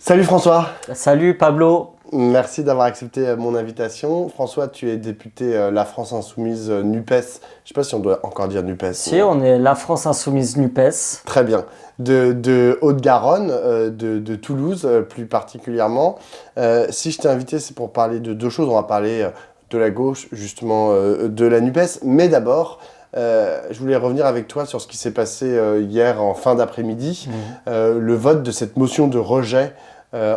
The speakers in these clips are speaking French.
Salut François, Salut Pablo. merci d'avoir accepté mon invitation. François, tu es député La France Insoumise NUPES. Je ne sais pas si on doit encore dire NUPES. Si, on est la France Insoumise NUPES. Très bien. De Haute-Garonne, de Toulouse plus particulièrement. Si je t'ai invité, c'est pour parler de deux choses. On va parler de la gauche, justement, de la NUPES. Mais d'abord, je voulais revenir avec toi sur ce qui s'est passé hier en fin d'après-midi. Le vote de cette motion de rejet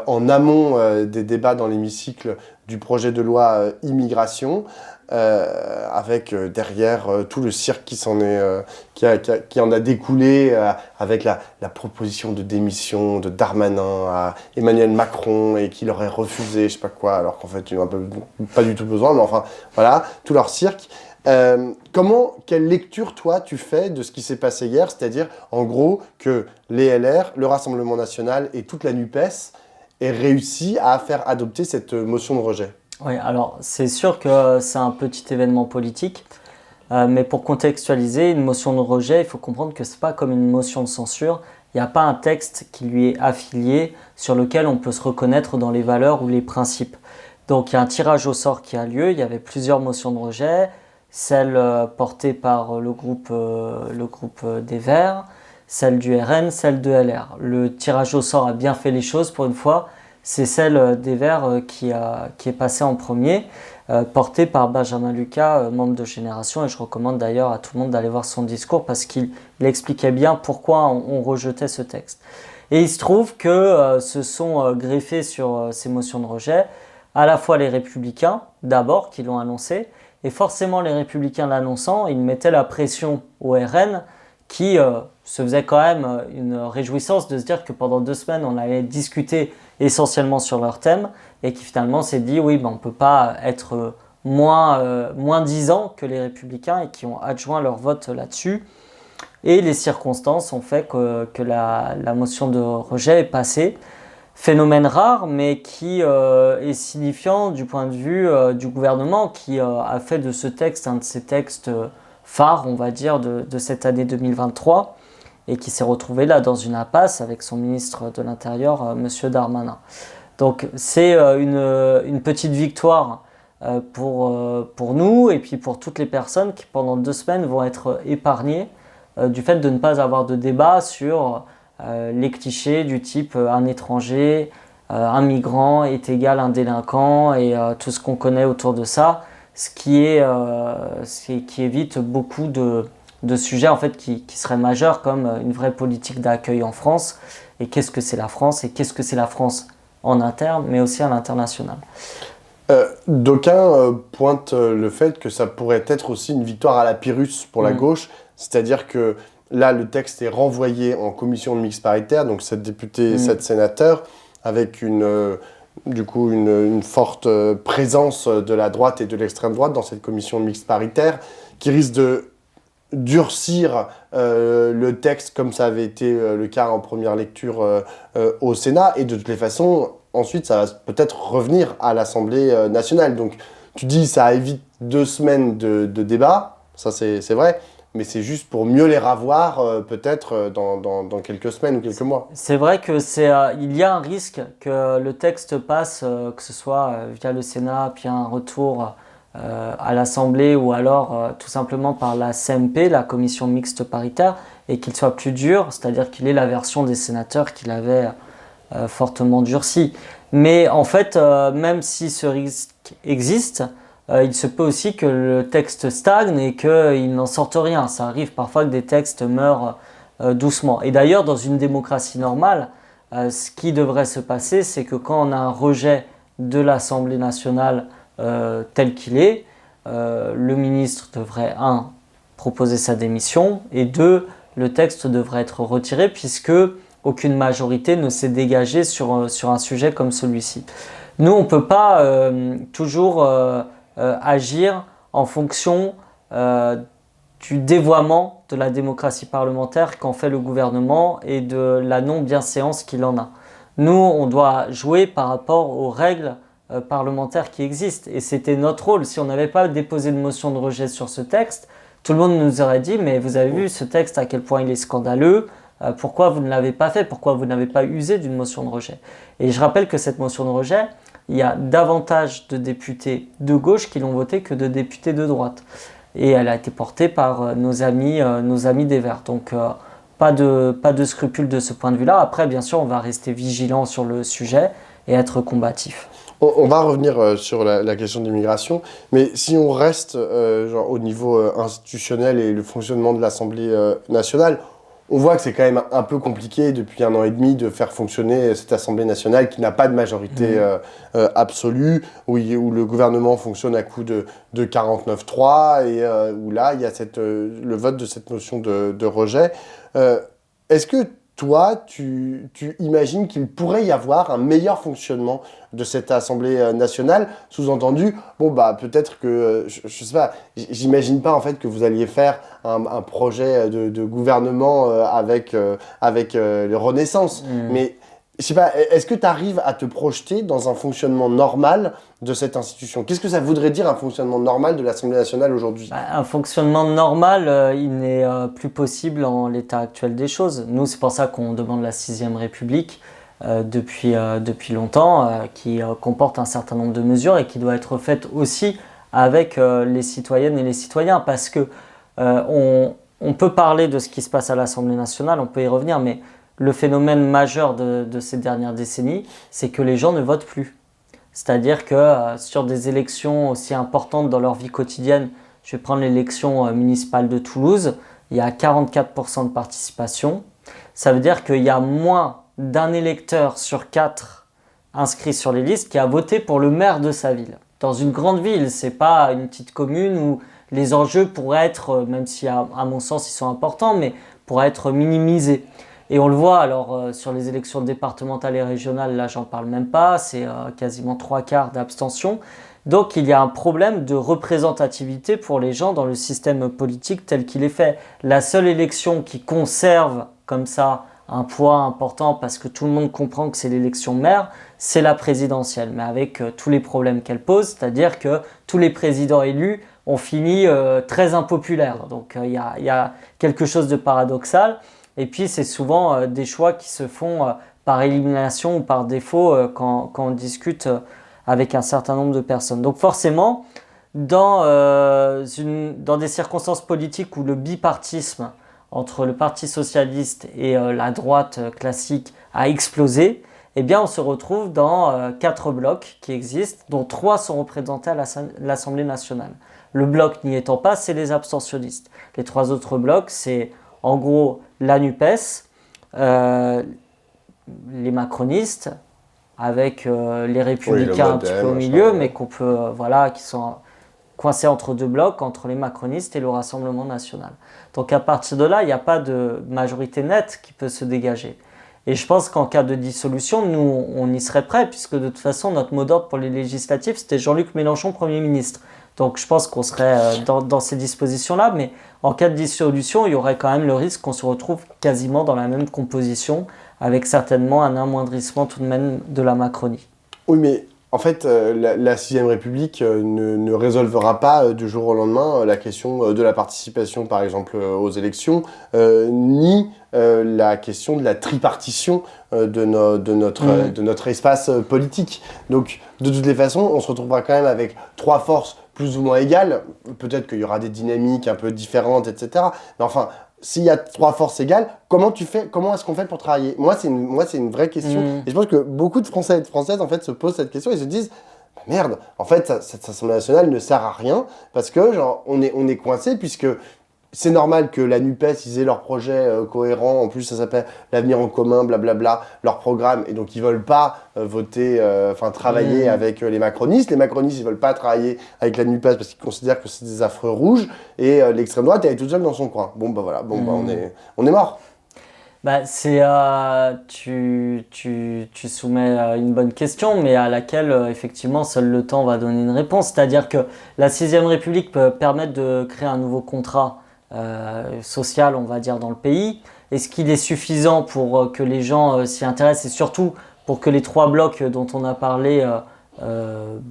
en amont des débats dans l'hémicycle du projet de loi immigration, avec derrière tout le cirque qui en a découlé, avec la proposition de démission de Darmanin à Emmanuel Macron et qu'il aurait refusé, je sais pas quoi, alors qu'en fait il n'en a pas du tout besoin, mais enfin voilà, tout leur cirque. Quelle lecture, toi, tu fais de ce qui s'est passé hier, c'est-à-dire, en gros, que les LR, le Rassemblement National et toute la NUPES aient réussi à faire adopter cette motion de rejet? Oui, alors c'est sûr que c'est un petit événement politique, mais pour contextualiser, une motion de rejet, il faut comprendre que c'est pas comme une motion de censure. Il n'y a pas un texte qui lui est affilié sur lequel on peut se reconnaître dans les valeurs ou les principes. Donc il y a un tirage au sort qui a lieu, il y avait plusieurs motions de rejet, celle portée par le groupe des Verts, celle du RN, celle de LR. Le tirage au sort a bien fait les choses pour une fois. C'est celle des Verts qui est passée en premier, portée par Benjamin Lucas, membre de Génération. Et je recommande d'ailleurs à tout le monde d'aller voir son discours parce qu'il expliquait bien pourquoi on rejetait ce texte. Et il se trouve que se sont greffés sur ces motions de rejet à la fois les Républicains, d'abord, qui l'ont annoncé, et forcément les Républicains l'annonçant, ils mettaient la pression au RN qui se faisait quand même une réjouissance de se dire que pendant 2 semaines, on allait discuter essentiellement sur leur thème et qui finalement s'est dit oui, on ne peut pas être moins disant que les Républicains et qui ont adjoint leur vote là-dessus. Et les circonstances ont fait que la motion de rejet est passée. Phénomène rare, mais qui est signifiant du point de vue du gouvernement qui a fait de ce texte un de ses textes phares, on va dire, de cette année 2023 et qui s'est retrouvé là dans une impasse avec son ministre de l'Intérieur, Monsieur Darmanin. Donc c'est une petite victoire pour nous et puis pour toutes les personnes qui pendant 2 semaines vont être épargnées du fait de ne pas avoir de débat sur les clichés du type un étranger, un migrant est égal à un délinquant et tout ce qu'on connaît autour de ça, ce qui évite beaucoup de sujets en fait qui seraient majeurs comme une vraie politique d'accueil en France et qu'est-ce que c'est la France et qu'est-ce que c'est la France en interne mais aussi à l'international. D'aucuns pointent le fait que ça pourrait être aussi une victoire à la Pyrrhus pour la gauche, c'est-à-dire que là, le texte est renvoyé en commission mixte paritaire, donc 7 députés, 7 sénateurs, avec une forte présence de la droite et de l'extrême droite dans cette commission mixte paritaire, qui risque de durcir le texte comme ça avait été le cas en première lecture au Sénat, et de toutes les façons, ensuite, ça va peut-être revenir à l'Assemblée nationale. Donc, tu dis, ça évite 2 semaines de débat, ça c'est vrai, mais c'est juste pour mieux les ravoir peut-être dans quelques semaines ou quelques mois. C'est vrai que il y a un risque que le texte passe, que ce soit via le Sénat, puis un retour à l'Assemblée ou alors tout simplement par la CMP, la commission mixte paritaire, et qu'il soit plus dur, c'est-à-dire qu'il ait la version des sénateurs qu'il avait fortement durci. Mais en fait, même si ce risque existe, il se peut aussi que le texte stagne et qu'il n'en sorte rien. Ça arrive parfois que des textes meurent doucement. Et d'ailleurs, dans une démocratie normale, ce qui devrait se passer, c'est que quand on a un rejet de l'Assemblée nationale tel qu'il est, le ministre devrait, 1, proposer sa démission, et 2, le texte devrait être retiré puisque aucune majorité ne s'est dégagée sur un sujet comme celui-ci. Nous, on ne peut pas toujours agir en fonction du dévoiement de la démocratie parlementaire qu'en fait le gouvernement et de la non-bienséance qu'il en a. Nous, on doit jouer par rapport aux règles parlementaires qui existent. Et c'était notre rôle. Si on n'avait pas déposé de motion de rejet sur ce texte, tout le monde nous aurait dit « mais vous avez vu ce texte à quel point il est scandaleux, pourquoi vous ne l'avez pas fait, pourquoi vous n'avez pas usé d'une motion de rejet. Et je rappelle que cette motion de rejet, il y a davantage de députés de gauche qui l'ont votée que de députés de droite. Et elle a été portée par nos amis des Verts. Donc pas de scrupules de ce point de vue-là. Après, bien sûr, on va rester vigilant sur le sujet et être combatif. On va revenir sur la question de l'immigration, mais si on reste genre, au niveau institutionnel et le fonctionnement de l'Assemblée nationale, on voit que c'est quand même un peu compliqué depuis 1 an et demi de faire fonctionner cette Assemblée nationale qui n'a pas de majorité absolue, où le gouvernement fonctionne à coup de 49-3 et où là, il y a le vote de cette motion de rejet. Est-ce que toi, tu imagines qu'il pourrait y avoir un meilleur fonctionnement de cette Assemblée nationale? Sous-entendu, bon, bah, peut-être que, je sais pas, j'imagine pas en fait que vous alliez faire un projet de gouvernement avec le Renaissance. Mais, je sais pas, est-ce que tu arrives à te projeter dans un fonctionnement normal de cette institution? Qu'est-ce que ça voudrait dire un fonctionnement normal de l'Assemblée nationale aujourd'hui? Un fonctionnement normal, il n'est plus possible en l'état actuel des choses. Nous, c'est pour ça qu'on demande la 6ème République depuis longtemps, qui comporte un certain nombre de mesures et qui doit être faite aussi avec les citoyennes et les citoyens. Parce que on peut parler de ce qui se passe à l'Assemblée nationale, on peut y revenir, mais le phénomène majeur de ces dernières décennies, c'est que les gens ne votent plus. C'est-à-dire que sur des élections aussi importantes dans leur vie quotidienne, je vais prendre l'élection municipale de Toulouse, il y a 44% de participation. Ça veut dire qu'il y a moins d'un électeur sur 4 inscrit sur les listes qui a voté pour le maire de sa ville. Dans une grande ville, c'est pas une petite commune où les enjeux pourraient être, même si à mon sens ils sont importants, mais pourraient être minimisés. Et on le voit alors sur les élections départementales et régionales, là j'en parle même pas, c'est quasiment 3/4 d'abstention. Donc il y a un problème de représentativité pour les gens dans le système politique tel qu'il est fait. La seule élection qui conserve comme ça un poids important parce que tout le monde comprend que c'est l'élection maire, c'est la présidentielle, mais avec tous les problèmes qu'elle pose, c'est-à-dire que tous les présidents élus ont fini très impopulaires. Donc il y a quelque chose de paradoxal. Et puis, c'est souvent des choix qui se font par élimination ou par défaut quand on discute avec un certain nombre de personnes. Donc forcément, dans des circonstances politiques où le bipartisme entre le Parti socialiste et la droite classique a explosé, eh bien, on se retrouve dans 4 blocs qui existent, dont 3 sont représentés à l'Assemblée nationale. Le bloc n'y étant pas, c'est les abstentionnistes. Les 3 autres blocs, c'est en gros la NUPES, les macronistes, avec les républicains un petit peu au milieu, mais qu'on peut, qui sont coincés entre 2 blocs, entre les macronistes et le Rassemblement national. Donc à partir de là, il n'y a pas de majorité nette qui peut se dégager. Et je pense qu'en cas de dissolution, nous, on y serait prêts, puisque de toute façon, notre mot d'ordre pour les législatives, c'était Jean-Luc Mélenchon, Premier ministre. Donc je pense qu'on serait dans ces dispositions-là, mais en cas de dissolution, il y aurait quand même le risque qu'on se retrouve quasiment dans la même composition, avec certainement un amoindrissement tout de même de la Macronie. Oui, mais en fait, la 6ème République ne résolvera pas du jour au lendemain la question de la participation, par exemple, aux élections, ni la question de la tripartition de notre espace politique. Donc, de toutes les façons, on se retrouvera quand même avec 3 forces plus ou moins égales. Peut-être qu'il y aura des dynamiques un peu différentes, etc. Mais enfin, s'il y a 3 forces égales, comment est-ce qu'on fait pour travailler? Moi, c'est une vraie question. Et je pense que beaucoup de Français et de Françaises, en fait, se posent cette question et se disent, bah, merde, en fait, cette Assemblée nationale ne sert à rien parce que, genre, on est coincé puisque c'est normal que la NUPES, ils aient leur projet cohérent. En plus, ça s'appelle l'avenir en commun, blablabla, leur programme. Et donc, ils veulent pas travailler avec les macronistes. Les macronistes, ils veulent pas travailler avec la NUPES parce qu'ils considèrent que c'est des affreux rouges. Et l'extrême droite, elle est toute seule dans son coin. Bon, bah voilà, on est mort. Bah, tu soumets une bonne question, mais à laquelle, effectivement, seul le temps va donner une réponse. C'est-à-dire que la 6ème République peut permettre de créer un nouveau contrat social, on va dire, dans le pays. Est-ce qu'il est suffisant pour que les gens s'y intéressent et surtout pour que les 3 blocs dont on a parlé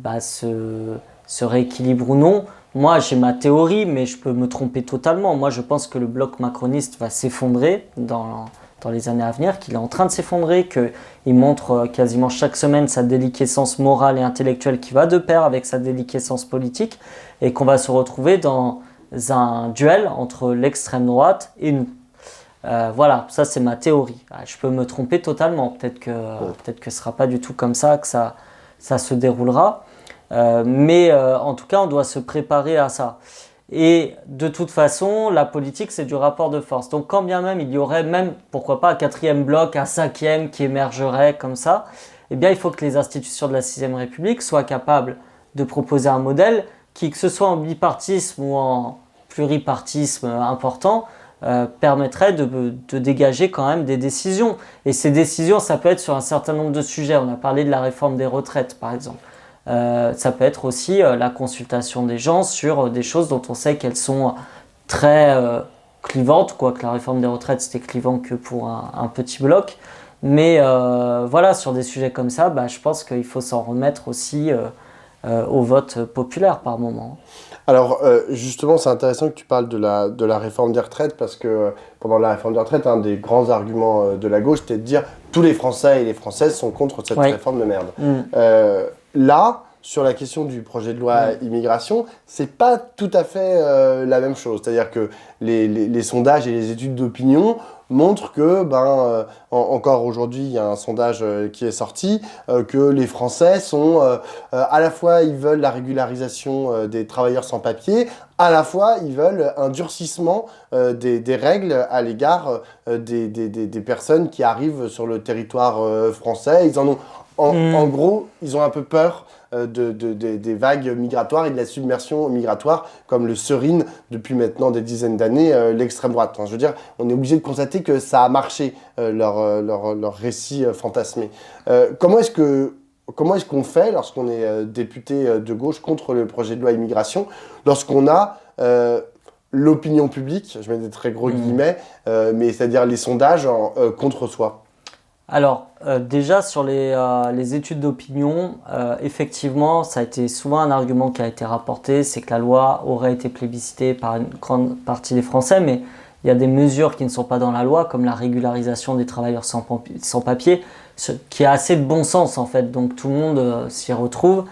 se rééquilibrent ou non? Moi, j'ai ma théorie, mais je peux me tromper totalement. Moi, je pense que le bloc macroniste va s'effondrer dans dans les années à venir, qu'il est en train de s'effondrer, qu'il montre quasiment chaque semaine sa déliquescence morale et intellectuelle qui va de pair avec sa déliquescence politique, et qu'on va se retrouver dans un duel entre l'extrême droite et nous. Voilà, ça c'est ma théorie. Je peux me tromper totalement, peut-être que ce ne sera pas du tout comme ça que ça se déroulera. Mais en tout cas, on doit se préparer à ça. Et de toute façon, la politique, c'est du rapport de force. Donc quand bien même il y aurait même, pourquoi pas, un quatrième bloc, un cinquième qui émergerait comme ça, eh bien il faut que les institutions de la 6ème République soient capables de proposer un modèle qui, que ce soit en bipartisme ou en pluripartisme important, permettrait de dégager quand même des décisions. Et ces décisions, ça peut être sur un certain nombre de sujets. On a parlé de la réforme des retraites, par exemple. Ça peut être aussi la consultation des gens sur des choses dont on sait qu'elles sont très clivantes, quoique la réforme des retraites c'était clivant que pour un petit bloc. Mais voilà, sur des sujets comme ça, je pense qu'il faut s'en remettre aussi au vote populaire par moment. Alors justement, c'est intéressant que tu parles de la réforme des retraites parce que pendant la réforme des retraites, un des grands arguments de la gauche, c'était de dire tous les Français et les Françaises sont contre cette réforme de merde. Là, sur la question du projet de loi immigration, c'est pas tout à fait la même chose. C'est-à-dire que les sondages et les études d'opinion montrent que, encore aujourd'hui, il y a un sondage qui est sorti, que les Français sont, à la fois, ils veulent la régularisation des travailleurs sans papier, à la fois, ils veulent un durcissement des règles à l'égard des personnes qui arrivent sur le territoire français. Ils en ont, en gros, ils ont un peu peur des vagues migratoires et de la submersion migratoire, comme le serine depuis maintenant des dizaines d'années l'extrême droite. Enfin, je veux dire, on est obligé de constater que ça a marché, leur récit fantasmé. Comment est-ce qu'on fait lorsqu'on est député de gauche contre le projet de loi immigration, lorsqu'on a l'opinion publique, je mets des très gros guillemets, mais c'est-à-dire les sondages contre soi? Alors, déjà sur les études d'opinion, effectivement, ça a été souvent un argument qui a été rapporté, c'est que la loi aurait été plébiscitée par une grande partie des Français, mais il y a des mesures qui ne sont pas dans la loi, comme la régularisation des travailleurs sans papier, qui a assez de bon sens en fait, donc tout le monde s'y retrouve,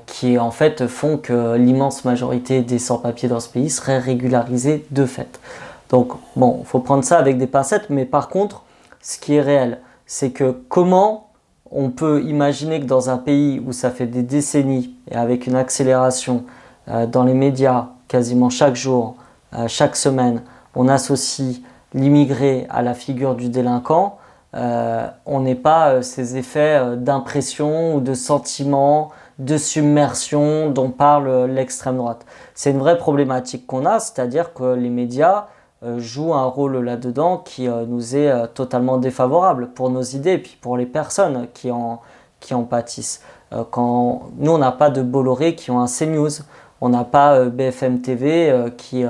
qui en fait font que l'immense majorité des sans-papiers dans ce pays seraient régularisés de fait. Donc bon, il faut prendre ça avec des pincettes, mais par contre, ce qui est réel, c'est que comment on peut imaginer que dans un pays où ça fait des décennies et avec une accélération dans les médias quasiment chaque jour, chaque semaine, on associe l'immigré à la figure du délinquant, on n'ait pas ces effets d'impression ou de sentiment, de submersion dont parle l'extrême droite. C'est une vraie problématique qu'on a, c'est-à-dire que les médias joue un rôle là-dedans qui nous est totalement défavorable pour nos idées et puis pour les personnes qui en pâtissent. Quand nous, on n'a pas de Bolloré qui ont un CNews, on n'a pas BFM TV qui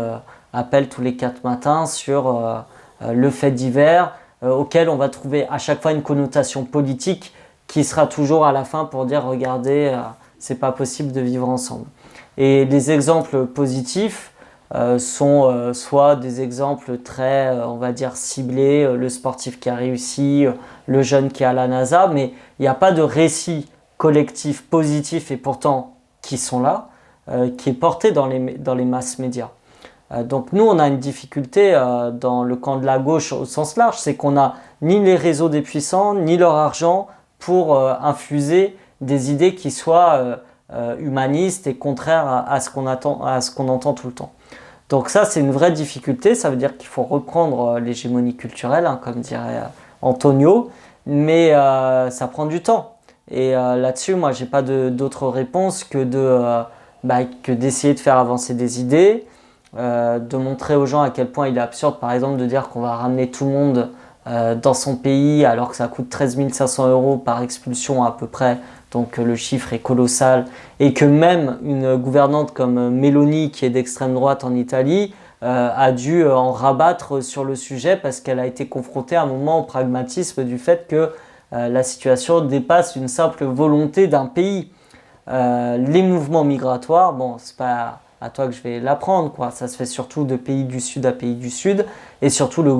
appelle tous les 4 matins sur le fait divers auquel on va trouver à chaque fois une connotation politique qui sera toujours à la fin pour dire regardez, c'est pas possible de vivre ensemble. Et les exemples positifs sont soit des exemples très, on va dire, ciblés, le sportif qui a réussi, le jeune qui est à la NASA, mais il n'y a pas de récit collectif positif et pourtant qui sont là, qui est porté dans les masses médias. Donc nous, on a une difficulté dans le camp de la gauche au sens large, c'est qu'on n'a ni les réseaux des puissants, ni leur argent pour infuser des idées qui soient humanistes et contraires à ce qu'on entend tout le temps. Donc ça, c'est une vraie difficulté, ça veut dire qu'il faut reprendre l'hégémonie culturelle, comme dirait Antonio, mais ça prend du temps. Et là-dessus, moi, j'ai pas d'autre réponse que d'essayer de faire avancer des idées, de montrer aux gens à quel point il est absurde, par exemple, de dire qu'on va ramener tout le monde dans son pays alors que ça coûte 13 500 € par expulsion à peu près. Donc le chiffre est colossal et que même une gouvernante comme Meloni, qui est d'extrême droite en Italie, a dû en rabattre sur le sujet parce qu'elle a été confrontée à un moment au pragmatisme du fait que la situation dépasse une simple volonté d'un pays. Les mouvements migratoires, bon, c'est pas à toi que je vais l'apprendre, quoi. Ça se fait surtout de pays du Sud à pays du Sud. Et surtout, le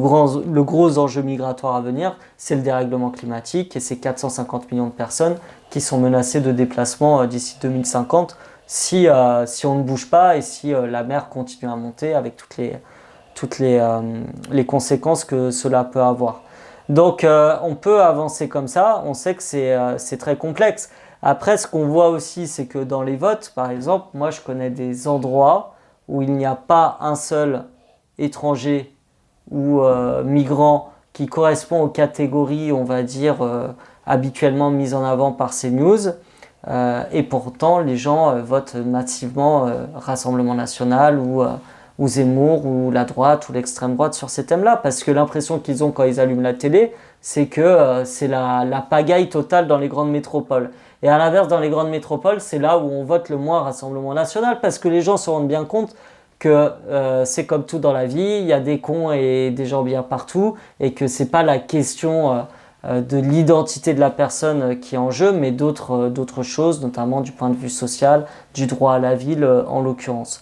gros enjeu migratoire à venir, c'est le dérèglement climatique et ces 450 millions de personnes qui sont menacées de déplacement d'ici 2050 si on ne bouge pas et si la mer continue à monter avec toutes les conséquences que cela peut avoir. Donc on peut avancer comme ça, on sait que c'est très complexe. Après, ce qu'on voit aussi, c'est que dans les votes, par exemple, moi je connais des endroits où il n'y a pas un seul étranger ou migrant qui correspond aux catégories, on va dire, habituellement mises en avant par ces news. Et pourtant, les gens votent massivement Rassemblement National ou Zemmour ou la droite ou l'extrême droite sur ces thèmes-là. Parce que l'impression qu'ils ont quand ils allument la télé, c'est que c'est la pagaille totale dans les grandes métropoles. Et à l'inverse, dans les grandes métropoles, c'est là où on vote le moins Rassemblement National, parce que les gens se rendent bien compte que c'est comme tout dans la vie, il y a des cons et des gens bien partout, et que c'est pas la question de l'identité de la personne qui est en jeu, mais d'autres choses, notamment du point de vue social, du droit à la ville en l'occurrence.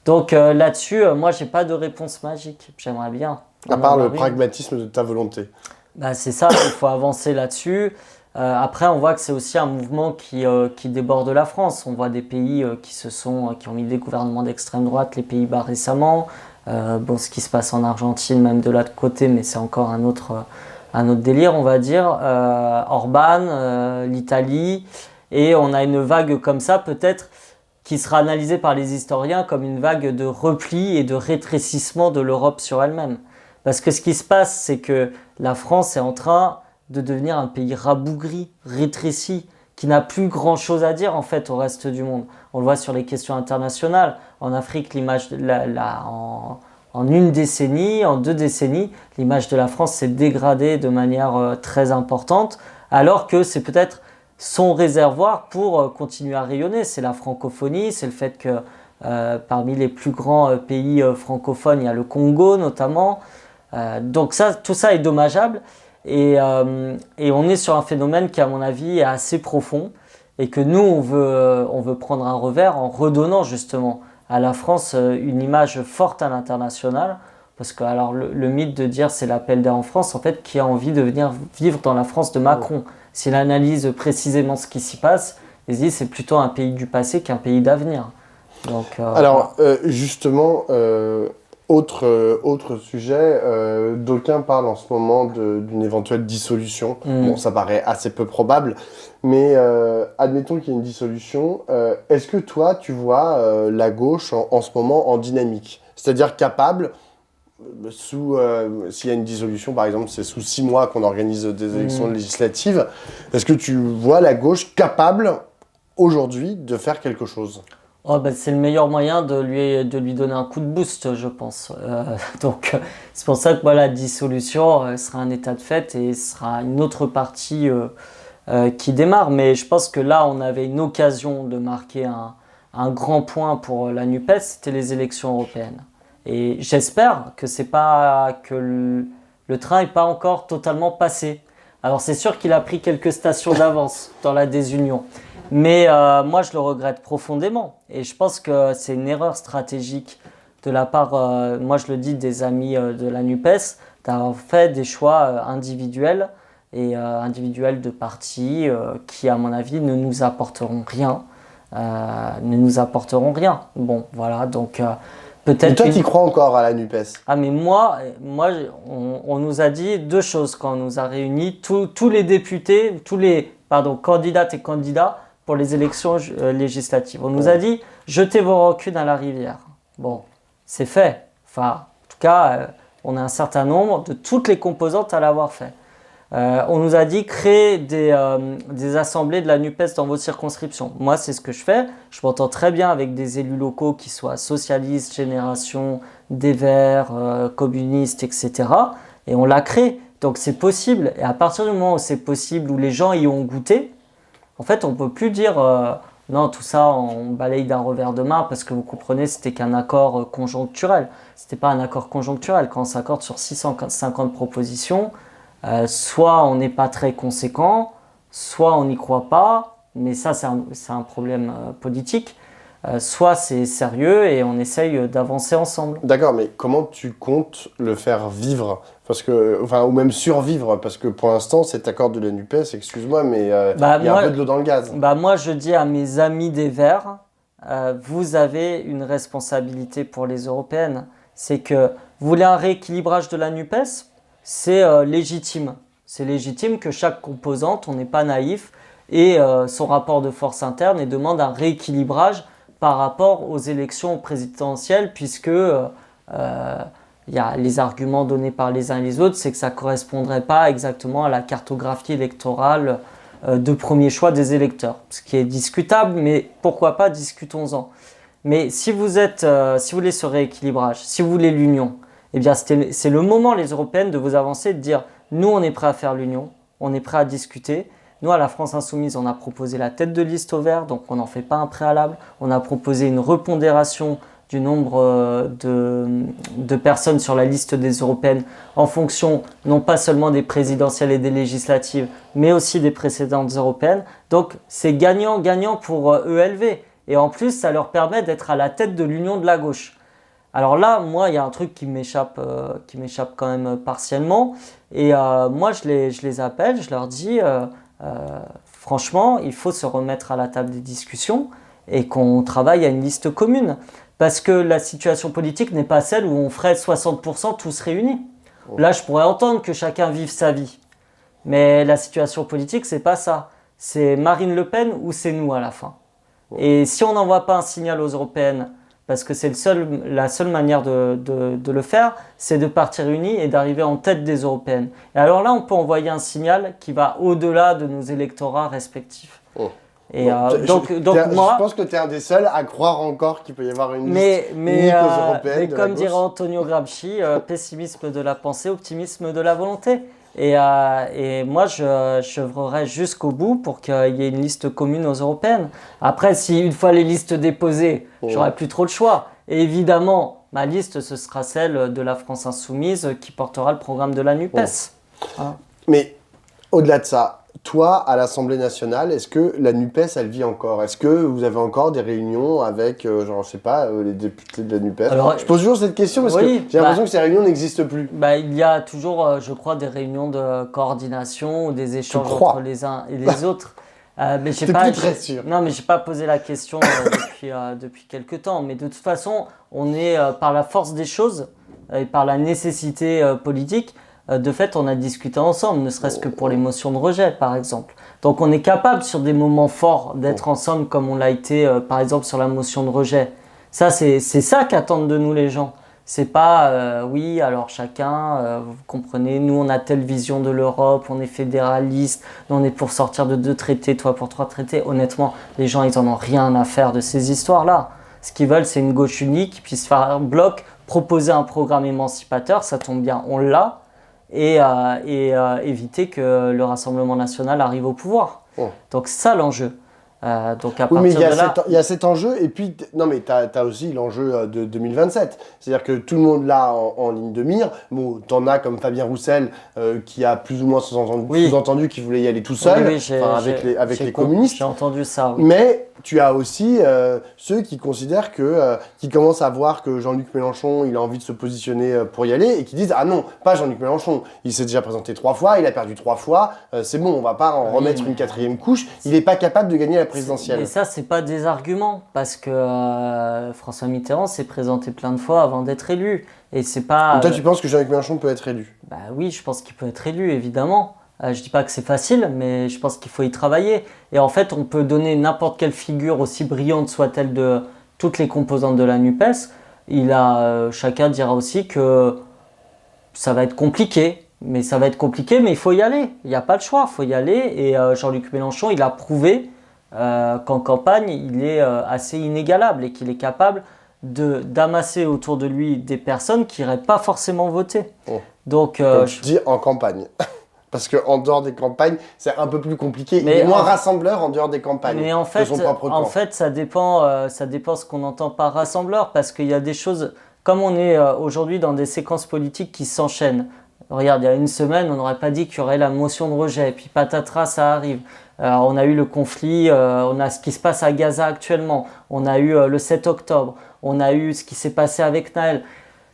Donc là-dessus, moi j'ai pas de réponse magique, j'aimerais bien. À part le pragmatisme de ta volonté. Bah, c'est ça, il faut avancer là-dessus. Après, on voit que c'est aussi un mouvement qui déborde la France. On voit des pays qui ont mis des gouvernements d'extrême droite, les Pays-Bas récemment. Bon, ce qui se passe en Argentine, même de l'autre côté, mais c'est encore un autre délire, on va dire. Orban, l'Italie. Et on a une vague comme ça, peut-être, qui sera analysée par les historiens comme une vague de repli et de rétrécissement de l'Europe sur elle-même. Parce que ce qui se passe, c'est que la France est en train de devenir un pays rabougri, rétréci, qui n'a plus grand-chose à dire en fait au reste du monde. On le voit sur les questions internationales. En Afrique, en une décennie, en 2 décennies, l'image de la France s'est dégradée de manière très importante, alors que c'est peut-être son réservoir pour continuer à rayonner. C'est la francophonie, c'est le fait que parmi les plus grands pays francophones, il y a le Congo notamment. Donc tout ça est dommageable et on est sur un phénomène qui à mon avis est assez profond et que nous on veut prendre un revers en redonnant justement à la France une image forte à l'international, parce que alors le mythe de dire c'est l'appel d'air en France, en fait, qui a envie de venir vivre dans la France de Macron, s'il analyse précisément ce qui s'y passe, il se dit c'est plutôt un pays du passé qu'un pays d'avenir. Donc alors justement autre sujet, d'aucuns parlent en ce moment d'une éventuelle dissolution. Bon, ça paraît assez peu probable, mais admettons qu'il y ait une dissolution. Est-ce que toi, tu vois la gauche en ce moment en dynamique? C'est-à-dire capable, s'il y a une dissolution, par exemple, c'est sous 6 mois qu'on organise des élections législatives, est-ce que tu vois la gauche capable, aujourd'hui, de faire quelque chose? Oh ben c'est le meilleur moyen de lui donner un coup de boost, je pense. Donc c'est pour ça que la dissolution sera un état de fait et sera une autre partie qui démarre. Mais je pense que là, on avait une occasion de marquer un grand point pour la NUPES, c'était les élections européennes. Et j'espère que le train n'est pas encore totalement passé. Alors c'est sûr qu'il a pris quelques stations d'avance dans la désunion. Mais moi, je le regrette profondément. Et je pense que c'est une erreur stratégique de la part, moi je le dis, des amis de la NUPES, d'avoir fait des choix individuels et individuels de partis qui, à mon avis, ne nous apporteront rien. Bon, voilà, donc peut-être... Et toi, tu crois encore à la NUPES? Ah, mais moi on nous a dit 2 choses quand on nous a réunis, tous les députés, candidates et candidats, pour les élections législatives. On nous a dit, jetez vos rancunes à la rivière. Bon, c'est fait. Enfin, en tout cas, on a un certain nombre de toutes les composantes à l'avoir fait. On nous a dit, créez des assemblées de la NUPES dans vos circonscriptions. Moi, c'est ce que je fais. Je m'entends très bien avec des élus locaux qui soient socialistes, Génération, des Verts, communistes, etc. Et on l'a créé. Donc, c'est possible. Et à partir du moment où c'est possible, où les gens y ont goûté, en fait, on ne peut plus dire non, tout ça, on balaye d'un revers de main parce que vous comprenez, c'était qu'un accord conjoncturel. Ce n'était pas un accord conjoncturel. Quand on s'accorde sur 650 propositions, soit on n'est pas très conséquent, soit on n'y croit pas, mais ça, c'est un problème politique. soit c'est sérieux et on essaye d'avancer ensemble. D'accord, mais comment tu comptes le faire vivre? Parce que, enfin, ou même survivre, parce que pour l'instant, cet accord de la NUPES, excuse-moi, mais il y a un peu de l'eau dans le gaz. Moi, je dis à mes amis des Verts, vous avez une responsabilité pour les européennes. C'est que vous voulez un rééquilibrage de la NUPES, c'est légitime. C'est légitime que chaque composante, on n'est pas naïf, ait son rapport de force interne et demande un rééquilibrage par rapport aux élections présidentielles, puisque y a les arguments donnés par les uns et les autres, c'est que ça ne correspondrait pas exactement à la cartographie électorale de premier choix des électeurs. Ce qui est discutable, mais pourquoi pas, discutons-en. Mais si vous voulez ce rééquilibrage, si vous voulez l'union, eh bien c'est le moment, les européennes, de vous avancer, de dire nous on est prêt à faire l'union, on est prêt à discuter. Nous, à la France Insoumise, on a proposé la tête de liste au vert, donc on n'en fait pas un préalable. On a proposé une repondération du nombre de personnes sur la liste des européennes en fonction non pas seulement des présidentielles et des législatives, mais aussi des précédentes européennes. Donc c'est gagnant-gagnant pour ELV. Et en plus, ça leur permet d'être à la tête de l'union de la gauche. Alors là, moi, il y a un truc qui m'échappe quand même partiellement. Et moi, je les appelle, je leur dis... franchement, il faut se remettre à la table des discussions et qu'on travaille à une liste commune. Parce que la situation politique n'est pas celle où on ferait 60% tous réunis. Là, je pourrais entendre que chacun vive sa vie. Mais la situation politique, c'est pas ça. C'est Marine Le Pen ou c'est nous à la fin. Et si on n'envoie pas un signal aux européennes, parce que c'est la seule manière de le faire, c'est de partir unis et d'arriver en tête des européennes. Et alors là, on peut envoyer un signal qui va au-delà de nos électorats respectifs. Et donc moi, je pense que tu es un des seuls à croire encore qu'il peut y avoir une liste unique aux européennes. Mais comme dirait Antonio Gramsci, pessimisme de la pensée, optimisme de la volonté. Et moi, j'œuvrerai jusqu'au bout pour qu'il y ait une liste commune aux européennes. Après, si une fois les listes déposées, j'aurai plus trop le choix. Et évidemment, ma liste, ce sera celle de la France Insoumise qui portera le programme de la NUPES. Voilà. Mais au-delà de ça, toi, à l'Assemblée nationale, est-ce que la NUPES, elle vit encore? Est-ce que vous avez encore des réunions avec, genre, je sais pas, les députés de la NUPES? Alors, je pose toujours cette question parce que j'ai l'impression que ces réunions n'existent plus. Il y a toujours, je crois, des réunions de coordination ou des échanges entre les uns et les autres. Mais j'ai pas, plus très sûr. Non, mais j'ai pas posé la question depuis quelques temps. Mais de toute façon, on est par la force des choses et par la nécessité politique. De fait, on a discuté ensemble, ne serait-ce que pour les motions de rejet, par exemple. Donc, on est capable, sur des moments forts, d'être ensemble comme on l'a été, par exemple, sur la motion de rejet. Ça, c'est ça qu'attendent de nous les gens. C'est pas, oui, alors chacun, vous comprenez, nous, on a telle vision de l'Europe, on est fédéraliste, nous, on est pour sortir de 2 traités, toi pour 3 traités. Honnêtement, les gens, ils en ont rien à faire de ces histoires-là. Ce qu'ils veulent, c'est une gauche unique qui puisse faire un bloc, proposer un programme émancipateur, ça tombe bien, on l'a. Et éviter que le Rassemblement national arrive au pouvoir. Donc c'est ça l'enjeu. Donc à partir de là... il y a cet enjeu, et puis, non mais tu as aussi l'enjeu de 2027. C'est-à-dire que tout le monde l'a en ligne de mire. Bon, t'en as comme Fabien Roussel, qui a plus ou moins sous-entendu qu'il voulait y aller tout seul, avec les communistes. J'ai entendu ça, oui. Mais tu as aussi ceux qui considèrent qui commencent à voir que Jean-Luc Mélenchon, il a envie de se positionner pour y aller, et qui disent « Ah non, pas Jean-Luc Mélenchon, il s'est déjà présenté 3 fois, il a perdu 3 fois, c'est bon, on va pas en remettre une 4e couche, il n'est pas capable de gagner la présidentielle. » Et ça, c'est pas des arguments, parce que François Mitterrand s'est présenté plein de fois avant d'être élu. Et c'est pas... Toi, tu penses que Jean-Luc Mélenchon peut être élu? Oui, je pense qu'il peut être élu, évidemment. Je dis pas que c'est facile, mais je pense qu'il faut y travailler. Et en fait, on peut donner n'importe quelle figure, aussi brillante soit-elle de toutes les composantes de la NUPES. Chacun dira aussi que ça va être compliqué. Mais il faut y aller. Il n'y a pas le choix, il faut y aller. Et Jean-Luc Mélenchon, il a prouvé qu'en campagne, il est assez inégalable et qu'il est capable d'amasser autour de lui des personnes qui n'iraient pas forcément voter. Donc je dis en campagne. Parce qu'en dehors des campagnes, c'est un peu plus compliqué. Il est moins rassembleur en dehors des campagnes que son propre camp. En fait, ça dépend ce qu'on entend par rassembleur, parce qu'il y a des choses, comme on est aujourd'hui dans des séquences politiques qui s'enchaînent. Regarde, il y a une semaine, on n'aurait pas dit qu'il y aurait la motion de rejet. Et puis patatras, ça arrive. On a eu le conflit, on a ce qui se passe à Gaza actuellement. On a eu le 7 octobre. On a eu ce qui s'est passé avec Naël.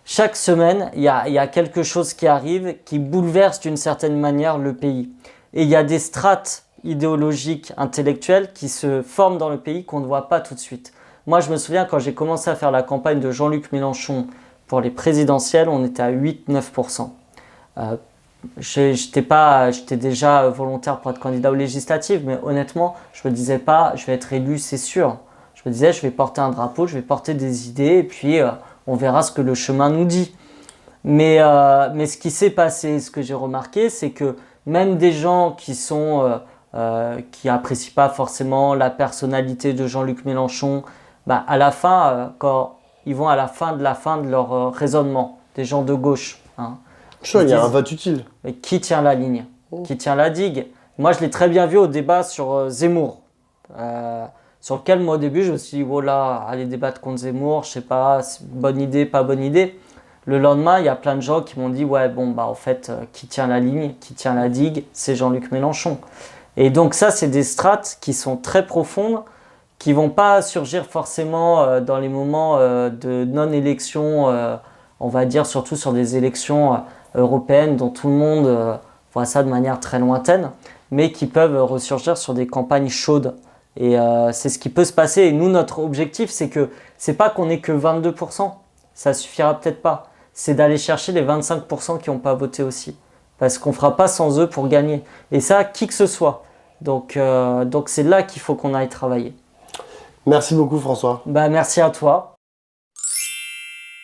Chaque semaine, il y a quelque chose qui arrive qui bouleverse d'une certaine manière le pays. Et il y a des strates idéologiques, intellectuelles qui se forment dans le pays qu'on ne voit pas tout de suite. Moi, je me souviens quand j'ai commencé à faire la campagne de Jean-Luc Mélenchon pour les présidentielles, on était à 8-9%. J'étais déjà volontaire pour être candidat aux législatives, mais honnêtement, je me disais pas, je vais être élu, c'est sûr. Je me disais, je vais porter un drapeau, je vais porter des idées, et puis on verra ce que le chemin nous dit. Mais ce qui s'est passé, ce que j'ai remarqué, c'est que même des gens qui apprécient pas forcément la personnalité de Jean-Luc Mélenchon, bah, à la fin, quand ils vont à la fin de leur raisonnement, des gens de gauche, hein, Il y a un vote utile. mais qui tient la ligne? Qui tient la digue? Moi, je l'ai très bien vu au débat sur Zemmour. Sur lequel, moi, au début, je me suis dit, oh là, aller débattre contre Zemmour, je sais pas, bonne idée, pas bonne idée. Le lendemain, il y a plein de gens qui m'ont dit, ouais, bon, bah, en fait, qui tient la ligne, qui tient la digue, c'est Jean-Luc Mélenchon. Et donc, ça, c'est des strates qui sont très profondes, qui vont pas surgir forcément dans les moments de non-élection, on va dire, surtout sur des élections européennes dont tout le monde voit ça de manière très lointaine, mais qui peuvent ressurgir sur des campagnes chaudes. Et c'est ce qui peut se passer. Et nous, notre objectif, c'est pas qu'on ait que 22%. Ça suffira peut-être pas. C'est d'aller chercher les 25% qui n'ont pas voté aussi. Parce qu'on fera pas sans eux pour gagner. Et ça, qui que ce soit. Donc c'est là qu'il faut qu'on aille travailler. Merci beaucoup François. Bah, merci à toi.